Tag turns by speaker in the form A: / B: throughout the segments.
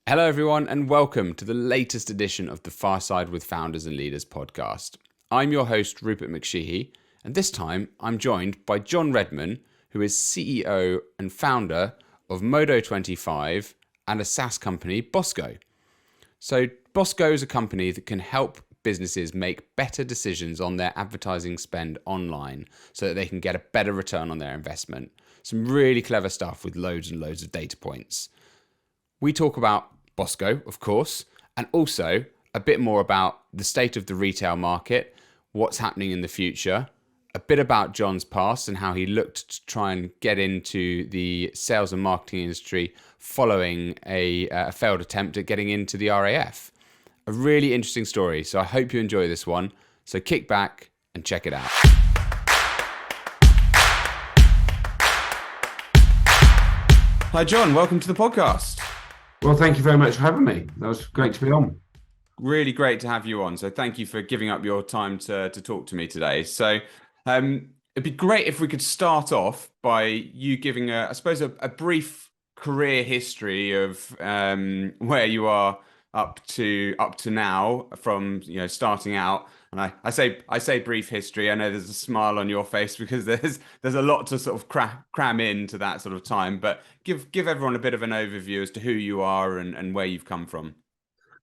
A: Hello, everyone, and welcome to the latest edition of the Fireside with Founders and Leaders podcast. I'm your host, Rupert McSheehy, and this time I'm joined by John Readman, who is CEO and founder of Modo25 and a SaaS company, Bosco. So, Bosco is a company that can help businesses make better decisions on their advertising spend online so that they can get a better return on their investment. Some really clever stuff with loads and loads of data points. We talk about Bosco, of course, and also a bit more about the state of the retail market, what's happening in the future, a bit about John's past and how he looked to try and get into the sales and marketing industry following a failed attempt at getting into the RAF. A really interesting story, so I hope you enjoy this one. So kick back and check it out. Hi, John. Welcome to the podcast.
B: Well, thank you very much for having me. That was great to be on.
A: Really great to have you on. So thank you for giving up your time to talk to me today. So it'd be great if we could start off by you giving I suppose a brief career history of where you are up to now from starting out. And I say brief history. I know there's a smile on your face because there's a lot to sort of cram into that sort of time. But give everyone a bit of an overview as to who you are and where you've come from.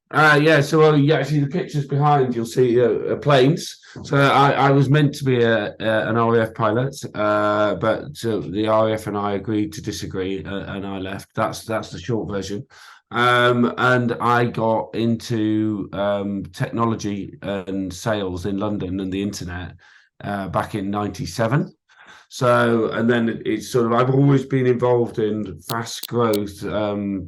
B: Actually the pictures behind, you'll see planes. So I was meant to be an RAF pilot, but the RAF and I agreed to disagree, and I left. That's the short version. And I got into technology and sales in London and the internet back in '97. So, and then it's sort of, I've always been involved in fast growth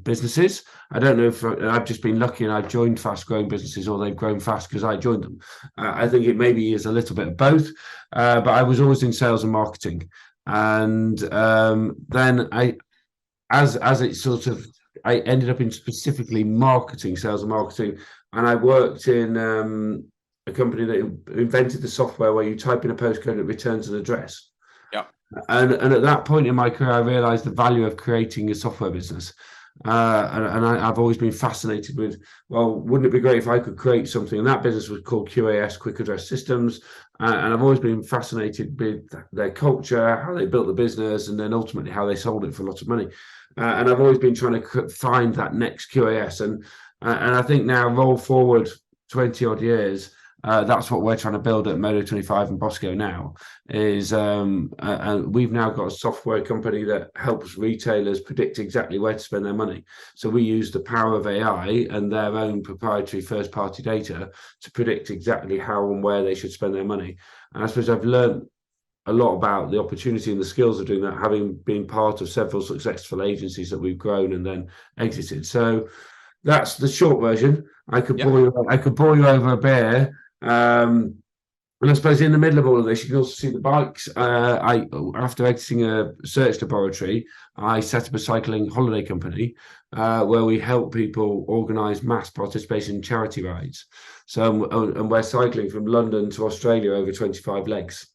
B: businesses. I don't know if I've just been lucky and I've joined fast growing businesses or they've grown fast because I joined them. I think it maybe is a little bit of both, but I was always in sales and marketing. And then I ended up in specifically marketing, sales and marketing. And I worked in a company that invented the software where you type in a postcode and it returns an address. And at that point in my career, I realized the value of creating a software business. I've always been fascinated with, well, wouldn't it be great if I could create something? And that business was called QAS, Quick Address Systems. And I've always been fascinated with their culture, how they built the business, and then ultimately how they sold it for lots of money. And I've always been trying to find that next QAS. And I think now, roll forward 20 odd years, that's what we're trying to build at Modo25 and Bosco now is, and we've now got a software company that helps retailers predict exactly where to spend their money. So we use the power of AI and their own proprietary first party data to predict exactly how and where they should spend their money. And I suppose I've learned a lot about the opportunity and the skills of doing that, having been part of several successful agencies that we've grown and then exited. So that's the short version. I could bore you over a beer. And I suppose in the middle of all of this, you can also see the bikes. After exiting a research laboratory, I set up a cycling holiday company where we help people organise mass participation in charity rides. So, and we're cycling from London to Australia over 25 legs.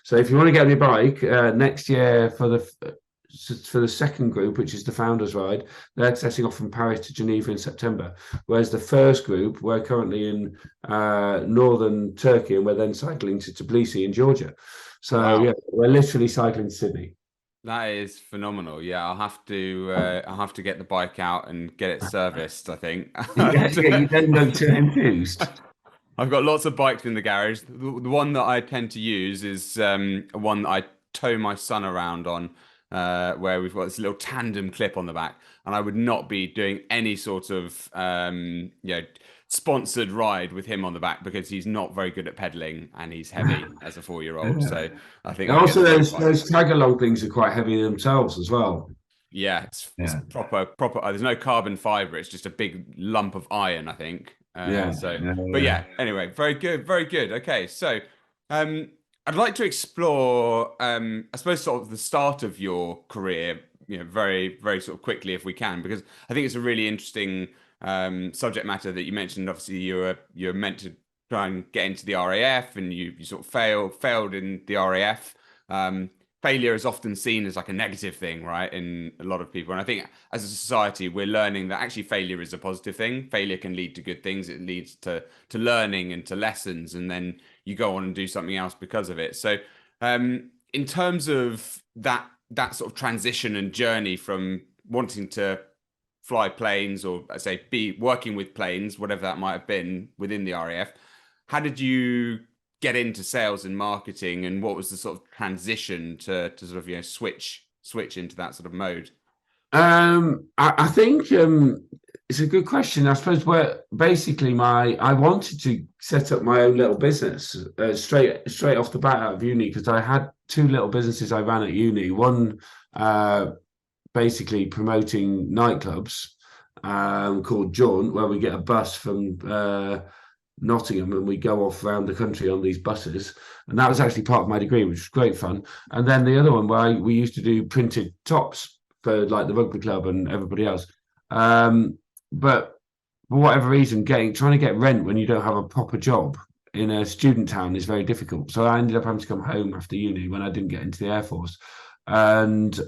B: So if you want to get on your bike next year for the second group, which is the Founders Ride, they're setting off from Paris to Geneva in September. Whereas the first group, we're currently in northern Turkey and we're then cycling to Tbilisi in Georgia. So wow. Yeah, we're literally cycling to Sydney.
A: That is phenomenal. Yeah, I'll have to get the bike out and get it serviced, I think.
B: You don't look too enthused.
A: I've got lots of bikes in the garage. The one that I tend to use is one that I tow my son around on. Where we've got this little tandem clip on the back, and I would not be doing any sort of sponsored ride with him on the back because he's not very good at pedaling and he's heavy as a 4-year-old. So I think
B: also those tag along things are quite heavy themselves as well.
A: Yeah, it's proper. There's no carbon fiber; it's just a big lump of iron, I think. Anyway, very good. Okay, so I'd like to explore, I suppose, sort of the start of your career, very, very sort of quickly if we can, because I think it's a really interesting subject matter that you mentioned. Obviously, you're meant to try and get into the RAF, and you sort of failed in the RAF. failure is often seen as like a negative thing, right? In a lot of people. And I think as a society, we're learning that actually failure is a positive thing. Failure can lead to good things. It leads to learning and to lessons, and then you go on and do something else because of it. So, in terms of that sort of transition and journey from wanting to fly planes, or I say be working with planes, whatever that might have been within the RAF, how did you get into sales and marketing, and what was the sort of transition to sort of switch into that sort of mode?
B: I think it's a good question. I suppose where basically I wanted to set up my own little business straight off the bat out of uni, because I had two little businesses I ran at uni. One basically promoting nightclubs called Jaunt, where we get a bus from Nottingham and we go off around the country on these buses. And that was actually part of my degree, which was great fun. And then the other one where we used to do printed tops for like the rugby club and everybody else. But for whatever reason, trying to get rent when you don't have a proper job in a student town is very difficult. So I ended up having to come home after uni when I didn't get into the Air Force. And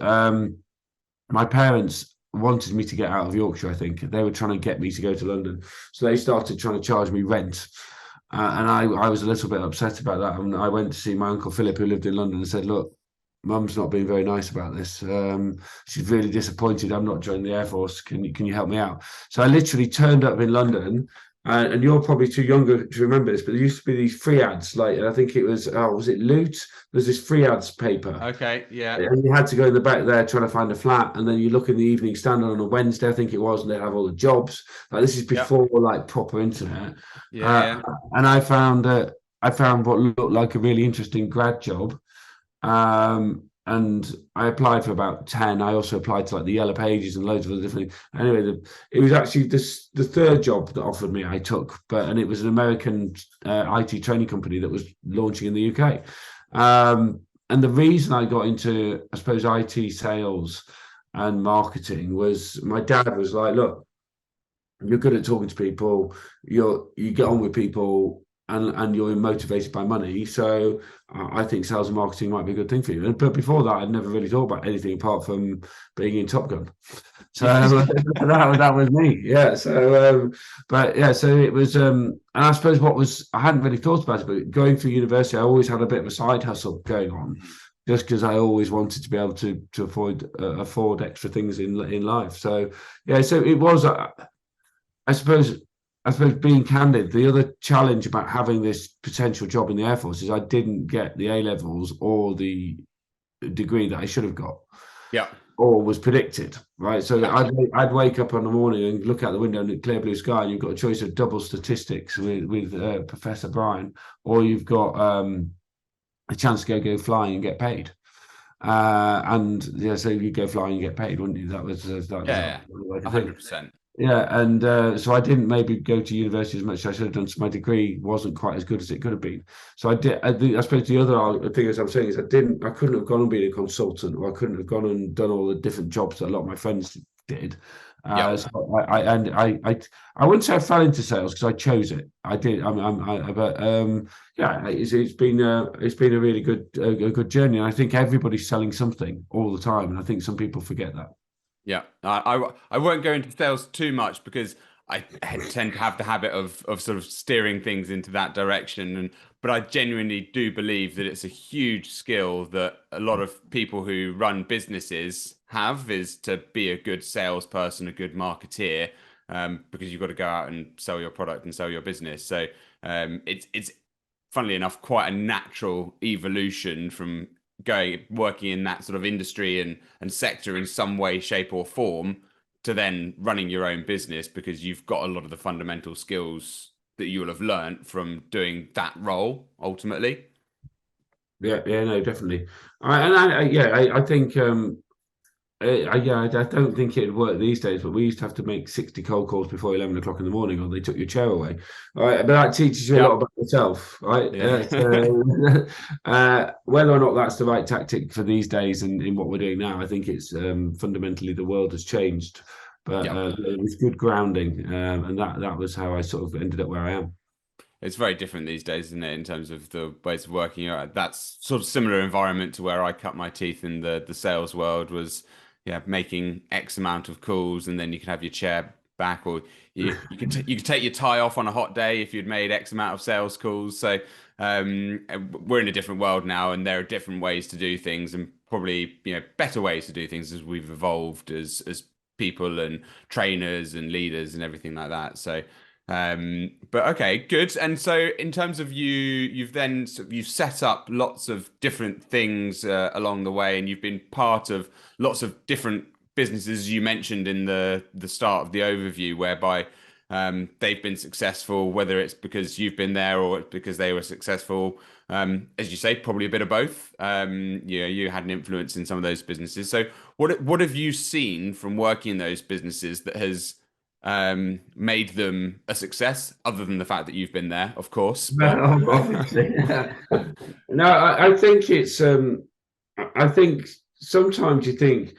B: my parents wanted me to get out of Yorkshire. I think they were trying to get me to go to London, so they started trying to charge me rent, and I was a little bit upset about that. And I went to see my uncle Philip, who lived in London, and said, "Look, Mum's not being very nice about this. She's really disappointed I'm not joining the Air Force. Can you help me out?" So I literally turned up in London. And you're probably too younger to remember this, but there used to be these free ads. Like, I think it was it Loot? There's this free ads paper.
A: Okay, yeah.
B: And you had to go in the back there trying to find a flat, and then you look in the Evening Standard on a Wednesday, I think it was, and they have all the jobs. Like, this is before like proper internet.
A: Yeah.
B: And I found what looked like a really interesting grad job. And I applied for about 10. I also applied to like the Yellow Pages and loads of other different things. Anyway, it was actually the third job that offered me, I took, and it was an American IT training company that was launching in the UK. And the reason I got into, I suppose, IT sales and marketing was my dad was like, "Look, you're good at talking to people, you get on with people, and you're motivated by money. So I think sales and marketing might be a good thing for you." But before that, I'd never really thought about anything apart from being in Top Gun. So that was me. Yeah. So, but yeah, so it was, and I suppose I hadn't really thought about it, but going through university, I always had a bit of a side hustle going on, just because I always wanted to be able to afford extra things in life. So yeah, so it was, I suppose being candid, the other challenge about having this potential job in the Air Force is I didn't get the A levels or the degree that I should have got.
A: Yeah.
B: Or was predicted, right? So I'd wake up in the morning and look out the window and clear blue sky, and you've got a choice of double statistics with Professor Brian, or you've got a chance to go flying and get paid. And yeah, so you go flying and get paid, wouldn't you? That was
A: 100%.
B: Yeah, and so I didn't maybe go to university as much as I should have done. So my degree wasn't quite as good as it could have been. So I did. I suppose the other thing, as I'm saying, is I couldn't have gone and been a consultant, or I couldn't have gone and done all the different jobs that a lot of my friends did. So I wouldn't say I fell into sales because I chose it. I did. But yeah, it's been a really good journey, and I think everybody's selling something all the time, and I think some people forget that.
A: Yeah, I won't go into sales too much because I tend to have the habit of sort of steering things into that direction, but I genuinely do believe that it's a huge skill that a lot of people who run businesses have, is to be a good salesperson, a good marketeer, because you've got to go out and sell your product and sell your business. So it's funnily enough quite a natural evolution from working in that sort of industry and sector in some way, shape or form, to then running your own business, because you've got a lot of the fundamental skills that you will have learned from doing that role ultimately.
B: Yeah, no, definitely. I think I don't think it'd work these days, but we used to have to make 60 cold calls before 11 o'clock in the morning, or they took your chair away. All right, but that teaches you a lot about yourself, right?
A: Yeah.
B: Whether or not that's the right tactic for these days and in what we're doing now, I think it's fundamentally the world has changed. But it was good grounding, and that was how I sort of ended up where I am.
A: It's very different these days, isn't it, in terms of the ways of working. That's sort of similar environment to where I cut my teeth in the sales world was, yeah, making X amount of calls and then you can have your chair back, or you could take your tie off on a hot day if you'd made X amount of sales calls. So we're in a different world now, and there are different ways to do things, and probably better ways to do things as we've evolved as people and trainers and leaders and everything like that. So. But okay, good. And so in terms of you've set up lots of different things along the way, and you've been part of lots of different businesses you mentioned in the start of the overview, whereby they've been successful, whether it's because you've been there or it's because they were successful. As you say, probably a bit of both. You had an influence in some of those businesses. So what have you seen from working in those businesses that has made them a success, other than the fact that you've been there, of course? But
B: Obviously. No, I think it's I think sometimes you think,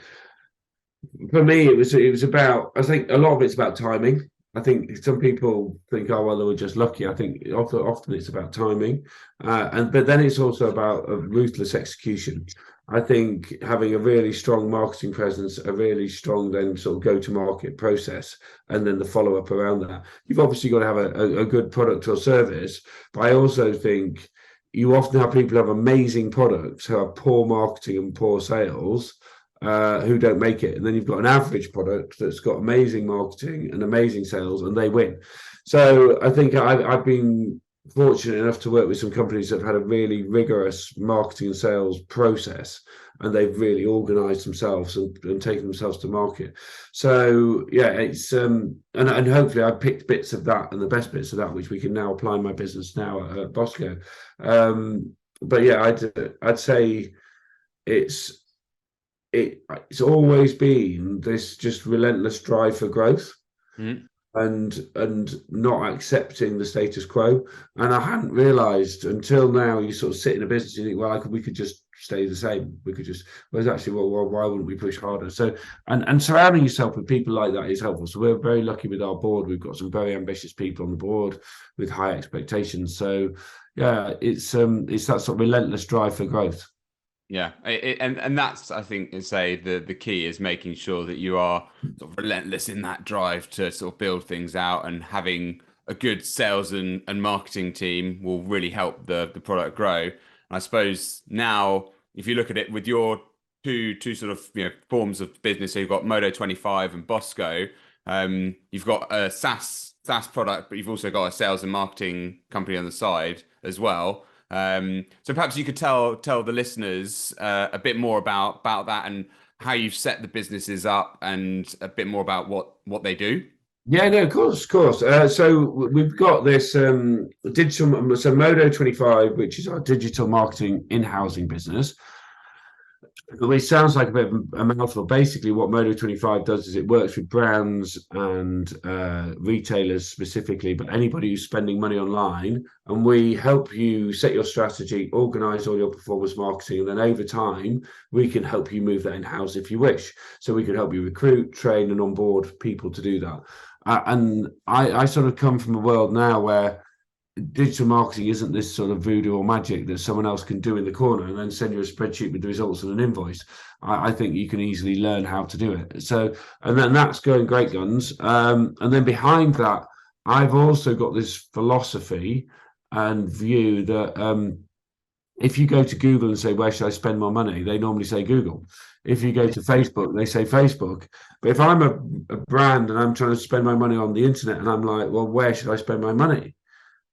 B: for me it was about, I think a lot of it's about timing. I think some people think, oh well, they were just lucky. I think often it's about timing, but then it's also about a ruthless execution. I think having a really strong marketing presence, a really strong then sort of go-to-market process, and then the follow-up around that. You've obviously got to have a good product or service, but I also think you often have people who have amazing products who have poor marketing and poor sales, who don't make it. And then you've got an average product that's got amazing marketing and amazing sales, and they win. So I think I've been fortunate enough to work with some companies that have had a really rigorous marketing and sales process, and they've really organized themselves and taken themselves to market. So yeah, it's and hopefully I picked bits of that and the best bits of that which we can now apply in my business now at Bosco. But yeah, I'd say it's always been this just relentless drive for growth.
A: mm,
B: and not accepting the status quo. And I hadn't realized until now, you sort of sit in a business and you think, well, we could just stay the same. We could just, whereas actually, well, why wouldn't we push harder? So, and surrounding yourself with people like that is helpful. So we're very lucky with our board. We've got some very ambitious people on the board with high expectations. So yeah, it's that sort of relentless drive for growth.
A: yeah, and that's, I think, the key is making sure that you are sort of relentless in that drive to sort of build things out, and having a good sales and marketing team will really help the product grow. And I suppose now, if you look at it with your two sort of forms of business, so you've got Modo25 and Bosco. You've got a SaaS product, but you've also got a sales and marketing company on the side as well. So perhaps you could tell the listeners a bit more about that, and how you've set the businesses up, and a bit more about what they do.
B: Yeah, no, of course. So we've got this digital, so Modo25, which is our digital marketing in-housing business. It sounds like a bit of a mouthful. Basically, what Modo25 does is it works with brands and retailers specifically, but anybody who's spending money online, and we help you set your strategy, organize all your performance marketing, and then over time, we can help you move that in-house if you wish. So we can help you recruit, train, and onboard people to do that. And I sort of come from a world now where digital marketing isn't this sort of voodoo or magic that someone else can do in the corner and then send you a spreadsheet with the results and an invoice. I think you can easily learn how to do it. So, and then that's going great guns. And then behind that, I've also got this philosophy and view that if you go to Google and say, where should I spend my money? They normally say Google. If you go to Facebook, they say Facebook. But if I'm a brand and I'm trying to spend my money on the internet, and I'm like, well, where should I spend my money?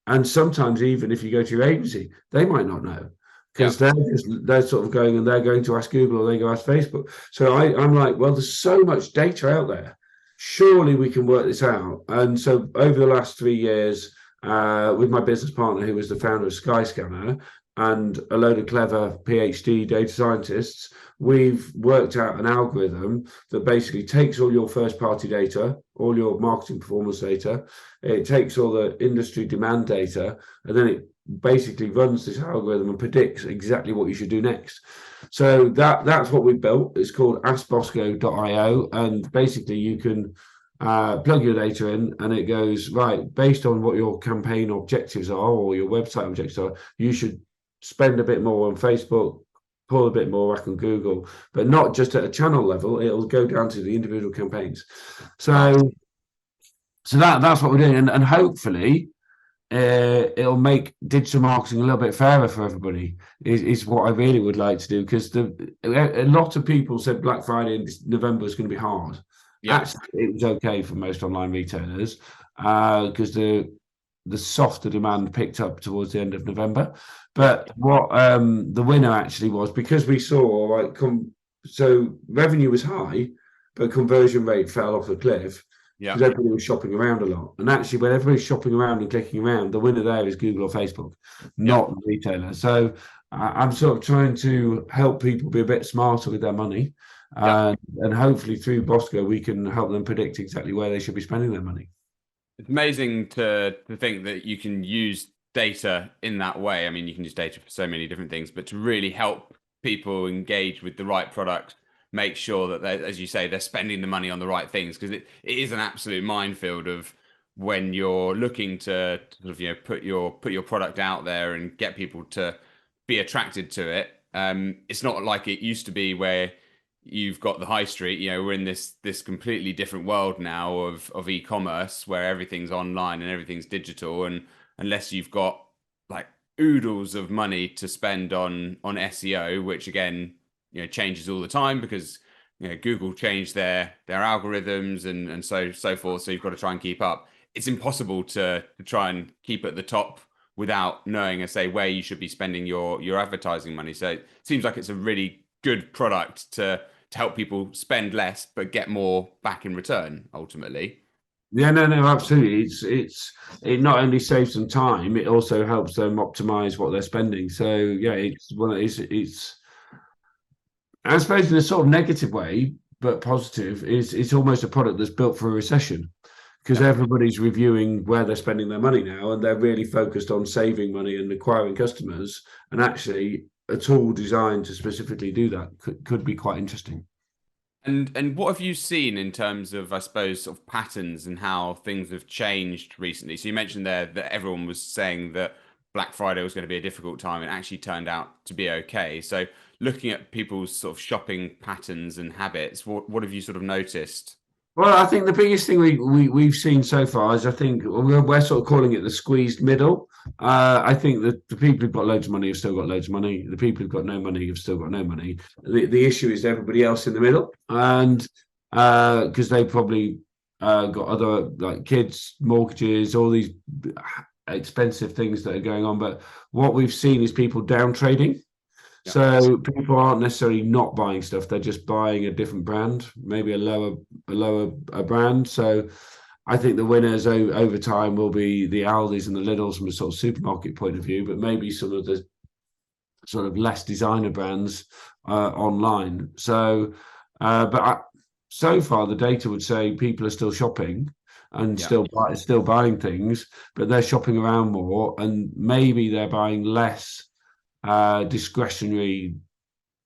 B: And sometimes even if you go to your agency, they might not know, because they're sort of going, and they're going to ask Google or they go ask Facebook. So I'm like, well, there's so much data out there. Surely we can work this out. And so over the last 3 years, with my business partner, who was the founder of Skyscanner, and a load of clever PhD data scientists, we've worked out an algorithm that basically takes all your first party data, all your marketing performance data, it takes all the industry demand data, and then it basically runs this algorithm and predicts exactly what you should do next. So that's what we built. It's called askbosco.io, and basically you can plug your data in, and it goes, right, based on what your campaign objectives are or your website objectives are, you should spend a bit more on Facebook, pull a bit more back on Google, but not just at a channel level. It'll go down to the individual campaigns. So that's what we're doing, and hopefully it'll make digital marketing a little bit fairer for everybody. Is what I really would like to do, because a lot of people said Black Friday in November was going to be hard. Yeah. Actually, it was okay for most online retailers because the softer demand picked up towards the end of November. But what the winner actually was, because we saw so revenue was high, but conversion rate fell off a cliff. Because everybody was shopping around a lot. And actually, when everybody's shopping around and clicking around, the winner there is Google or Facebook, not the retailer. So I'm sort of trying to help people be a bit smarter with their money. And hopefully through Bosco, we can help them predict exactly where they should be spending their money.
A: It's amazing to think that you can use data in that way. I mean, you can use data for so many different things, but to really help people engage with the right product, make sure that they, as you say, they're spending the money on the right things, because it is an absolute minefield of when you're looking to sort of, put your product out there and get people to be attracted to it. It's not like it used to be where you've got the high street. We're in this completely different world now of e-commerce, where everything's online and everything's digital, and unless you've got like oodles of money to spend on SEO, which again changes all the time, because Google changed their algorithms and so forth, so you've got to try and keep up. It's impossible to try and keep at the top without knowing, say, where you should be spending your advertising money. So it seems like it's a really good product to help people spend less but get more back in return ultimately.
B: Yeah, no, absolutely. It not only saves them time, it also helps them optimize what they're spending. So yeah, it's I suppose in a sort of negative way, but positive, is it's almost a product that's built for a recession, because everybody's reviewing where they're spending their money now, and they're really focused on saving money and acquiring customers. And actually, a tool designed to specifically do that could be quite interesting.
A: And what have you seen in terms of, I suppose, sort of patterns and how things have changed recently? So you mentioned there that everyone was saying that Black Friday was going to be a difficult time, and actually turned out to be okay. So looking at people's sort of shopping patterns and habits, what have you sort of noticed?
B: Well, I think the biggest thing we've seen so far is, I think we're sort of calling it the squeezed middle. I think that the people who've got loads of money have still got loads of money. The people who've got no money have still got no money. The issue is everybody else in the middle, and because they've probably got other, like, kids, mortgages, all these expensive things that are going on. But what we've seen is people down trading. So people aren't necessarily not buying stuff; they're just buying a different brand, maybe a lower brand. So I think the winners over time will be the Aldis and the Lidls from a sort of supermarket point of view, but maybe some of the sort of less designer brands online. So, so far the data would say people are still shopping and still buying things, but they're shopping around more, and maybe they're buying less discretionary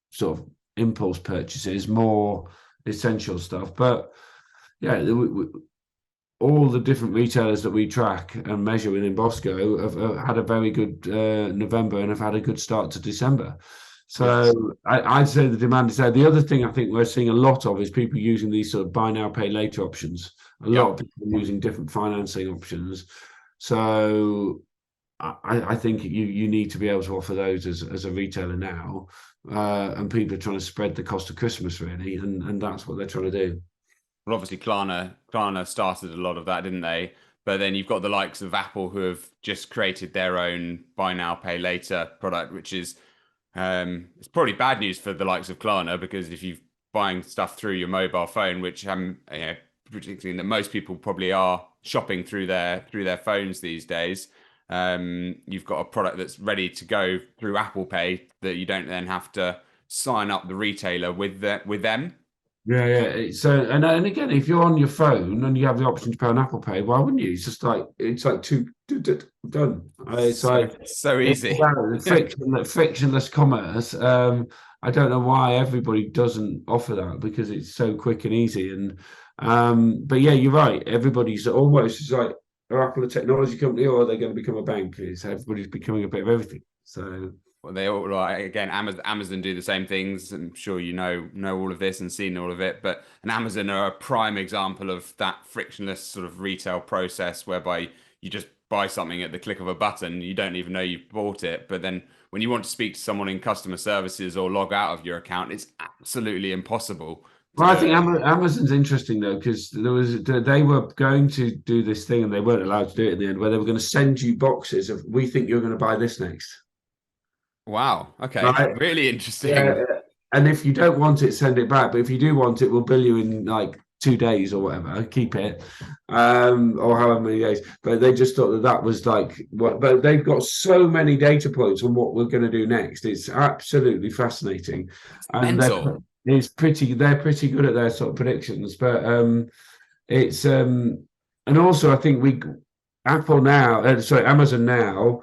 B: sort of impulse purchases, more essential stuff. But yeah, all the different retailers that we track and measure within Bosco have had a very good November and have had a good start to December. So I'd say the demand is there. The other thing I think we're seeing a lot of is people using these sort of buy now, pay later options. A lot of people are using different financing options. So I think you need to be able to offer those as a retailer now, and people are trying to spread the cost of Christmas, really, and that's what they're trying to do.
A: Well, obviously Klarna started a lot of that, didn't they? But then you've got the likes of Apple, who have just created their own buy now, pay later product, which is it's probably bad news for the likes of Klarna, because if you're buying stuff through your mobile phone, which predicting that most people probably are shopping through their phones these days, you've got a product that's ready to go through Apple Pay, that you don't then have to sign up the retailer with them.
B: Yeah. So and again, if you're on your phone and you have the option to pay on Apple Pay, why wouldn't you? It's like done. It's
A: so easy.
B: Frictionless commerce. I don't know why everybody doesn't offer that, because it's so quick and easy. And But yeah, you're right. Everybody's almost, it's like, are Apple a technology company or are they going to become a bank? It's everybody's becoming a bit of everything. So
A: Well, they all like again, Amazon do the same things. I'm sure you know all of this and seen all of it. But and Amazon are a prime example of that frictionless sort of retail process whereby you just buy something at the click of a button. You don't even know you've bought it. But then when you want to speak to someone in customer services or log out of your account, it's absolutely impossible
B: well, I think
A: to.
B: Amazon's interesting though, because they were going to do this thing and they weren't allowed to do it in the end, where they were going to send you boxes of, we think you're going to buy this next,
A: Wow. Okay.
B: right?
A: Really
B: Yeah,
A: interesting.
B: and if you don't want it, send it back. But if you do want it, we'll bill you in like 2 days or whatever. Keep it, or however many days. But they just thought that that was like what. But they've got so many data points on what we're going to do next. It's absolutely fascinating,
A: It's
B: and
A: mental.
B: it's pretty. They're pretty good at their sort of predictions. But it's and also I think Apple now, sorry, Amazon now.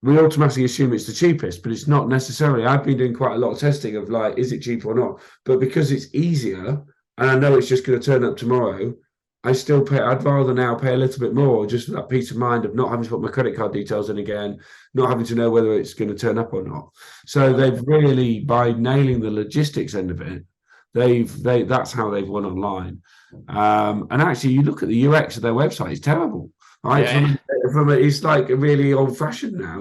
B: We automatically assume it's the cheapest, but it's not necessarily. I've been doing quite a lot of testing of like, is it cheap or not? But because it's easier, and I know it's just going to turn up tomorrow, I still pay. I'd rather now pay a little bit more just for that peace of mind of not having to put my credit card details in again, not having to know whether it's going to turn up or not. So they've really, by nailing the logistics end of it, that's how they've won online. And actually, you look at the UX of their website; it's terrible. Right,
A: Yeah.
B: it's like really old fashioned now.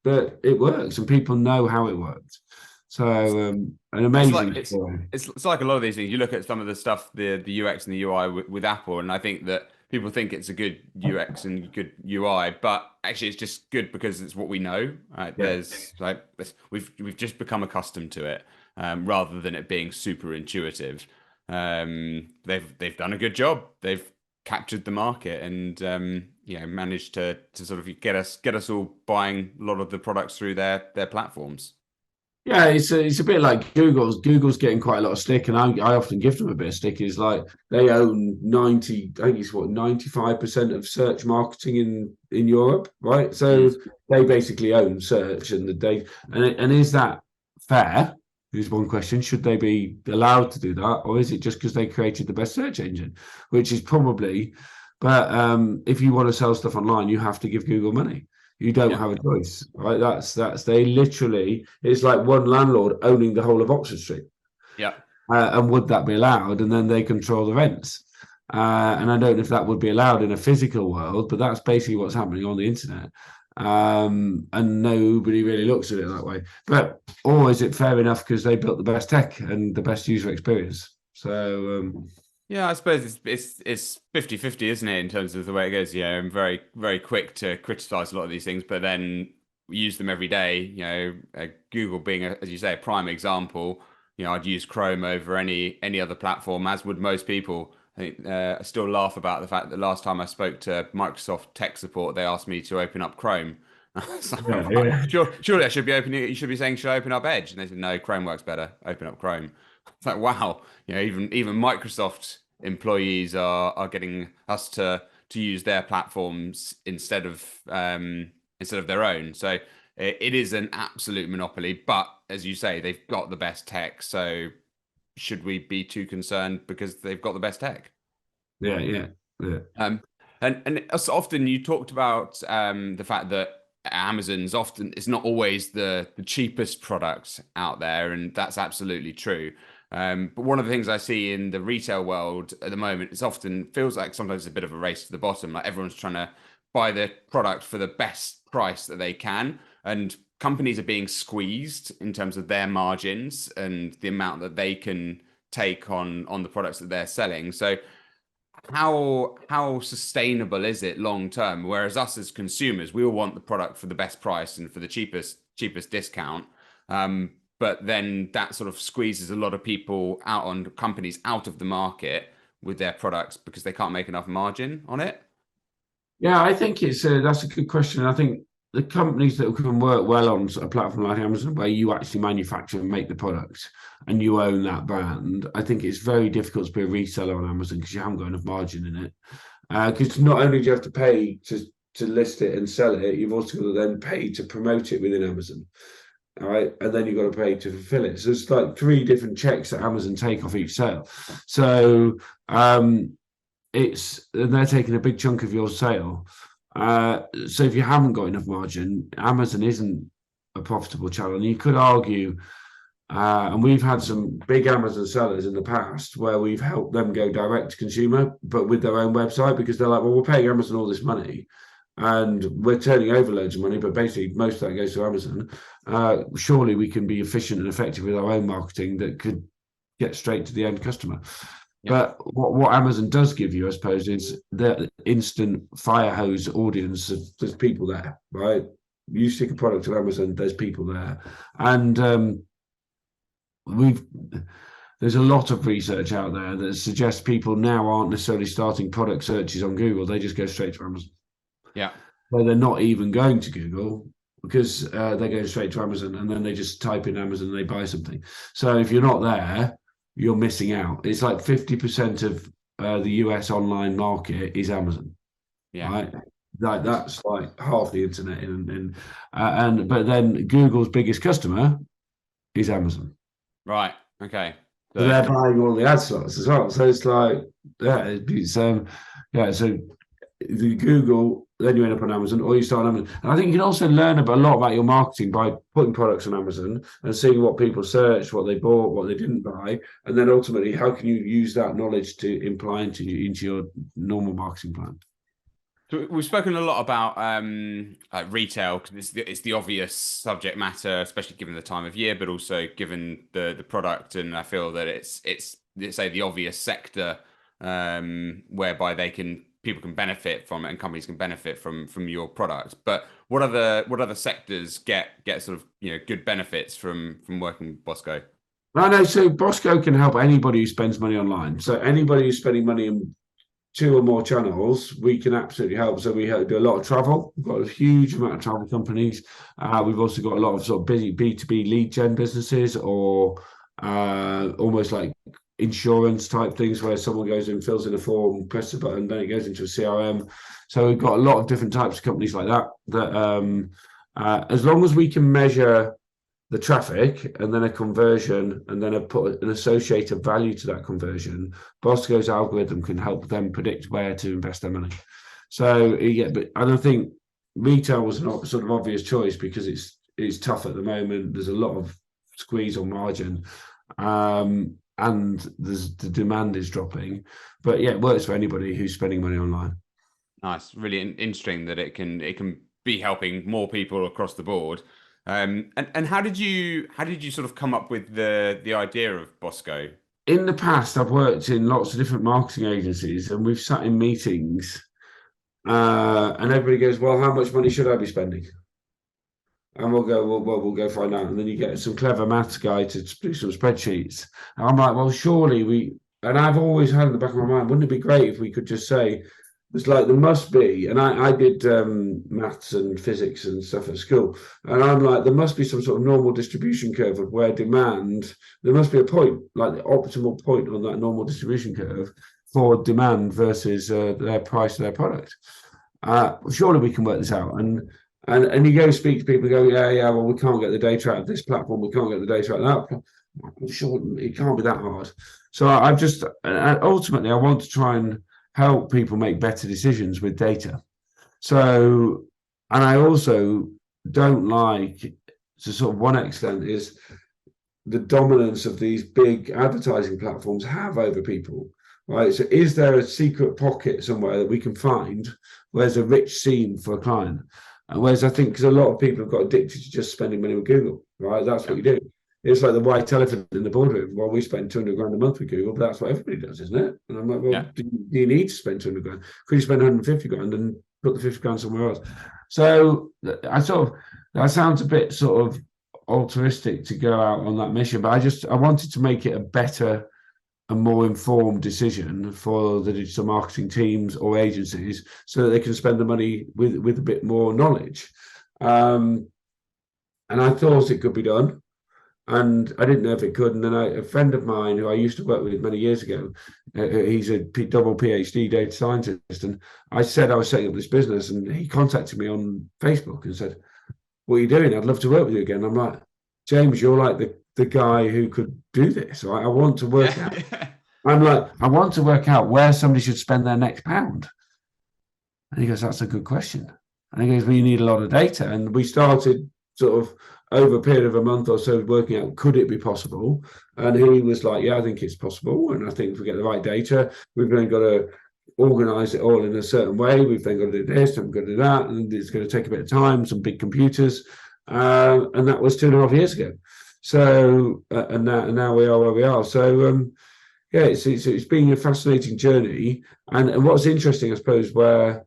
B: But it works, and people know how it works. So an
A: It's like
B: amazing story.
A: it's like a lot of these things. You look at some of the stuff, the UX and the UI with Apple, and I think that people think it's a good UX and good UI, but actually it's just good because it's what we know. Right?
B: Yeah,
A: There's like we've just become accustomed to it, rather than it being super intuitive. They've done a good job. They've captured the market and managed to sort of get us all buying a lot of the products through their platforms.
B: yeah. It's a bit like Google's getting quite a lot of stick, and I often give them a bit of stick. Is like they own 90. I think it's what 95% of search marketing in Europe, right? So
A: Mm.
B: they basically own search and the data. And is that fair? Here's one question: should they be allowed to do that, or is it just because they created the best search engine, which is probably? But if you want to sell stuff online, you have to give Google money. You don't
A: Yeah.
B: have a choice, right? That's they literally. It's like one landlord owning the whole of Oxford Street,
A: Yeah.
B: and would that be allowed? And then they control the rents. And I don't know if that would be allowed in a physical world, but that's basically what's happening on the internet. And nobody really looks at it that way. But or is it fair enough because they built the best tech and the best user experience? So
A: Yeah, I suppose it's 50-50, isn't it, in terms of the way it goes? Yeah, I'm very, very quick to criticize a lot of these things, but then we use them every day. Google being, as you say, a prime example. I'd use Chrome over any other platform, as would most people. I think I still laugh about the fact that last time I spoke to Microsoft tech support, they asked me to open up Chrome. So,
B: yeah,
A: well,
B: yeah.
A: surely I should be opening it. You should be saying, should I open up Edge? And they said, no, Chrome works better. Open up Chrome. It's like, wow, even Microsoft employees are getting us to use their platforms instead of their own. So it is an absolute monopoly. But as you say, they've got the best tech. So should we be too concerned because they've got the best tech?
B: Yeah, yeah, yeah.
A: Um, and as often you talked about the fact that Amazon's often it's not always the cheapest product out there, and that's absolutely true. But one of the things I see in the retail world at the moment, it's often feels like sometimes it's a bit of a race to the bottom. Like everyone's trying to buy the product for the best price that they can, and companies are being squeezed in terms of their margins and the amount that they can take on the products that they're selling. So how sustainable is it long term? Whereas us as consumers, we all want the product for the best price and for the cheapest discount. But then that sort of squeezes a lot of people out on companies out of the market with their products because they can't make enough margin on it.
B: Yeah, I think that's a good question. I think the companies that can work well on a platform like Amazon, where you actually manufacture and make the product and you own that brand, I think it's very difficult to be a reseller on Amazon because you haven't got enough margin in it. Because not only do you have to pay to list it and sell it, you've also got to then pay to promote it within Amazon. all right, and then you've got to pay to fulfill it. So it's like 3 different checks that Amazon take off each sale. So they're taking a big chunk of your sale. So if you haven't got enough margin, Amazon isn't a profitable channel. And you could argue, and we've had some big Amazon sellers in the past where we've helped them go direct to consumer, but with their own website, because they're like, well, we're paying Amazon all this money and we're turning over loads of money, but basically most of that goes to Amazon. Surely we can be efficient and effective with our own marketing that could get straight to the end customer. But what Amazon does give you, I suppose, is the instant fire hose audience. There's people there, right? You stick a product to Amazon, there's people there. And there's a lot of research out there that suggests people now aren't necessarily starting product searches on Google. They just go straight to Amazon.
A: Yeah.
B: So they're not even going to Google because they're going straight to Amazon, and then they just type in Amazon and they buy something. So if you're not there, you're missing out. It's like 50% of the US online market is Amazon.
A: Yeah.
B: Right? Like that's like half the internet, but then Google's biggest customer is Amazon.
A: Right. Okay.
B: So they're buying all the ad slots as well. So it's like, yeah, So the Google, then you end up on Amazon, or you start on Amazon. And I think you can also learn a lot about your marketing by putting products on Amazon and seeing what people search, what they bought, what they didn't buy, and then ultimately, how can you use that knowledge to imply into your normal marketing plan?
A: So we've spoken a lot about retail because it's the obvious subject matter, especially given the time of year, but also given the product. And I feel that it's say the obvious sector whereby people can benefit from it and companies can benefit from your product. But what other sectors get sort of good benefits from working with Bosco?
B: I know. So Bosco can help anybody who spends money online. So anybody who's spending money in 2 or more channels, we can absolutely help. So we do a lot of travel. We've got a huge amount of travel companies. We've also got a lot of sort of busy B2B lead gen businesses, or almost like insurance type things where someone goes and fills in a form, presses a button, then it goes into a CRM. So we've got a lot of different types of companies like that, as long as we can measure the traffic and then a conversion and then put an associated value to that conversion, Bosco's algorithm can help them predict where to invest their money. So but I don't think retail was not sort of obvious choice because it's tough at the moment. There's a lot of squeeze on margin, and the demand is dropping. But yeah, it works for anybody who's spending money online.
A: Nice, really interesting that it can be helping more people across the board. And how did you sort of come up with the idea of Bosco?
B: In the past, I've worked in lots of different marketing agencies, and we've sat in meetings, and everybody goes, "Well, how much money should I be spending?" And we'll go, "Well, we'll go find out." And then you get some clever maths guy to do some spreadsheets. And I'm like, "Well, surely we." And I've always had in the back of my mind, wouldn't it be great if we could just say, it's like there must be, and I did maths and physics and stuff at school, and I'm like, there must be some sort of normal distribution curve of where demand, there must be a point, like the optimal point on that normal distribution curve for demand versus their price of their product. Surely we can work this out. And you go speak to people, go, yeah, well, we can't get the data out of this platform, we can't get the data out of that platform. I'm sure it can't be that hard. So I've just, ultimately, I want to try and help people make better decisions with data. So, and I also don't like, to sort of one extent, is the dominance of these big advertising platforms have over people, right? So is there a secret pocket somewhere that we can find where there's a rich scene for a client? Whereas I think, because a lot of people have got addicted to just spending money with Google, right? That's what you do. It's like the white elephant in the boardroom. Well, we spend 200 grand a month with Google, but that's what everybody does, isn't it? And I'm like, well, do you need to spend 200 grand? Could you spend 150 grand and put the 50 grand somewhere else? So that sounds a bit sort of altruistic to go out on that mission, but I wanted to make it a better and more informed decision for the digital marketing teams or agencies so that they can spend the money with a bit more knowledge. And I thought it could be done. And I didn't know if it could. And then a friend of mine who I used to work with many years ago, he's a double PhD data scientist. And I said I was setting up this business, and he contacted me on Facebook and said, "What are you doing? I'd love to work with you again." I'm like, James, you're like the guy who could do this. I want to work out. I'm like, I want to work out where somebody should spend their next pound. And he goes, that's a good question. And he goes, well, you need a lot of data. And we started sort of over a period of a month or so working out, could it be possible? And he was like, yeah, I think it's possible. And I think if we get the right data, we've then got to organize it all in a certain way. We've then got to do this and we've got to do that. And it's going to take a bit of time, some big computers. And that was 2.5 years ago. So, and now we are where we are. So, yeah, it's been a fascinating journey. And what's interesting, I suppose, where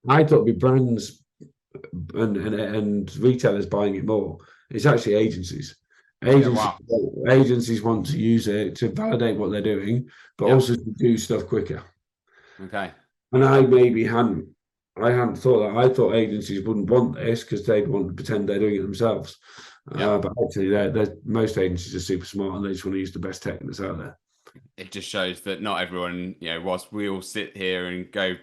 B: I thought it'd be brands and retailers buying it more, it's actually agencies. Agencies want to use it to validate what they're doing, but also to do stuff quicker.
A: Okay.
B: And I hadn't thought that. I thought agencies wouldn't want this because they'd want to pretend they're doing it themselves. But actually, most agencies are super smart and they just want to use the best tech that's out there.
A: It just shows that not everyone, whilst we all sit here and go,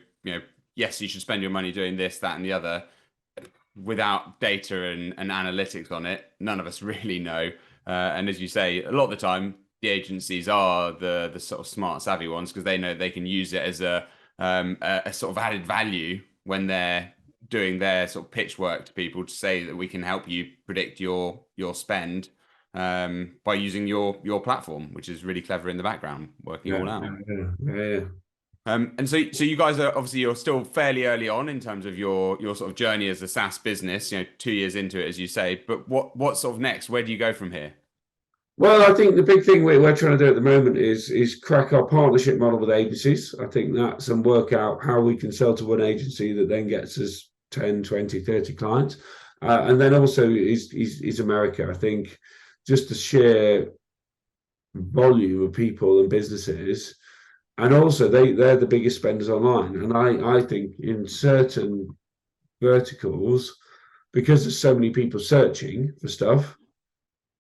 A: yes, you should spend your money doing this, that, and the other, without data and analytics on it, none of us really know. And as you say, a lot of the time, the agencies are the sort of smart, savvy ones because they know they can use it as a sort of added value when they're doing their sort of pitch work to people to say that we can help you predict your spend by using your platform, which is really clever in the background, working all out.
B: Yeah.
A: And so you guys are obviously, you're still fairly early on in terms of your sort of journey as a SaaS business, 2 years into it, as you say. But what's sort of next? Where do you go from here?
B: Well, I think the big thing we're trying to do at the moment is crack our partnership model with agencies. I think that's and work out how we can sell to one agency that then gets us 10, 20, 30 clients. And then also is America. I think just the sheer volume of people and businesses, and also they're the biggest spenders online. And I think in certain verticals, because there's so many people searching for stuff,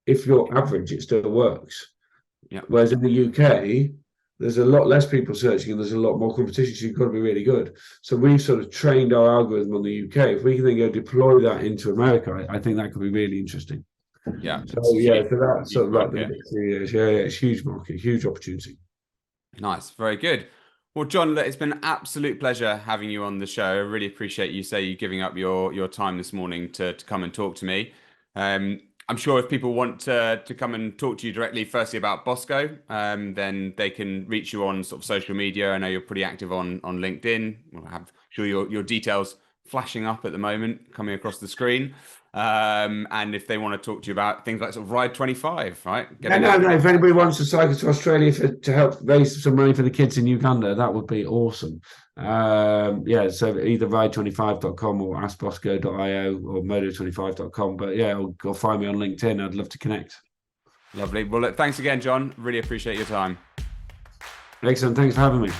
B: if you're average, it still works. Whereas in the UK, there's a lot less people searching and there's a lot more competition, so you've got to be really good. So we've sort of trained our algorithm on the UK. If we can then go deploy that into America, I think that could be really interesting. So that's sort of like the next 3 years. Yeah, it's huge market, huge opportunity.
A: Nice, very good. Well, John, it's been an absolute pleasure having you on the show. I really appreciate you giving up your time this morning to come and talk to me. I'm sure if people want to come and talk to you directly, firstly about Bosco, then they can reach you on sort of social media. I know you're pretty active on LinkedIn. We'll have sure your details flashing up at the moment, coming across the screen. And if they want to talk to you about things like sort of Ride25, right?
B: No. If anybody wants to cycle to Australia to help raise some money for the kids in Uganda, that would be awesome. So either ride25.com or askbosco.io or modo25.com. But or find me on LinkedIn. I'd love to connect.
A: Lovely. Well, look, thanks again, John. Really appreciate your time.
B: Excellent. Thanks for having me.